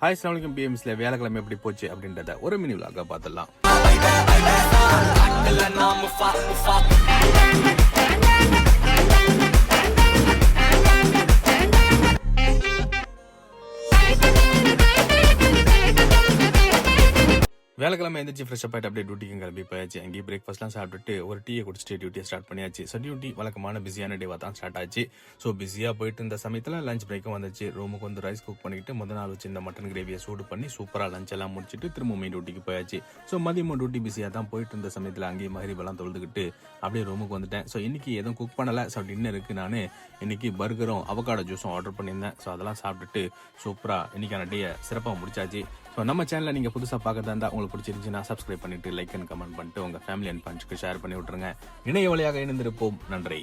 Hi அஸ்ஸலாமு அலைக்கும் பிஎம்ஸ்ல வியாழக்கிழமை எப்படி போச்சு அப்படின்றத ஒரு மினி விலாக பார்த்துடலாம். வேலைக்கிழமை எந்திரிச்சு ஃப்ரெஷ் அப் ஆகிட்டு அப்படியே டியூட்டிக்கு கிளம்பி போயாச்சு. அங்கேயே பிரேக்ஃபாஸ்ட்லாம் சாப்பிட்டுட்டு ஒரு டீயை குடிச்சிட்டு டியூட்டியை ஸ்டார்ட் பண்ணியாச்சு. ஸோ டியூட்டி வழக்கமான பிஸியான டேவாக தான் ஸ்டார்ட் ஆச்சு. ஸோ பிஸியாக போயிட்டு இருந்த சமயத்தில் லஞ்ச் பிரேக்கும் வந்துச்சு. ரூமுக்கு வந்து ரைஸ் குக் பண்ணிக்கிட்டு முதல் நாள் வச்சு இந்த மட்டன் கிரேவியை சூடு பண்ணி சூப்பராக லஞ்ச் எல்லாம் முடிச்சுட்டு திரும்ப டியூட்டிக்கு போயாச்சு. ஸோ மதியமும் டியூட்டி பிஸியாக தான் போயிட்டு இருந்த சமயத்தில் அங்கேயே மகரிபெல்லாம் தொழுதுகிட்டு அப்படியே ரூமுக்கு வந்துட்டேன். ஸோ இன்னைக்கு எதுவும் குக் பண்ணலை. ஸோ டின்னருக்கு நான் இன்னைக்கு பர்கரும் அவகாடோ ஜூஸும் ஆர்டர் பண்ணியிருந்தேன். ஸோ அதெல்லாம் சாப்பிட்டுட்டு சூப்பராக இன்னைக்கான டேயை சிறப்பாக முடிச்சாச்சு. ஸோ நம்ம சேனலில் நீங்கள் புதுசாக பார்க்கறதா இருந்தால் உங்களுக்கு பிடிச்சிருந்துச்சுன்னா சப்ஸ்கிரைப் பண்ணிட்டு லைக் அண்ட் கமெண்ட் பண்ணிட்டு உங்கள் ஃபேமிலி அண்ட் ஃப்ரெண்ட்ஸ்க்கு ஷேர் பண்ணி விட்டுருங்க. இணைய வழியாக இணைந்திருப்போம். நன்றி.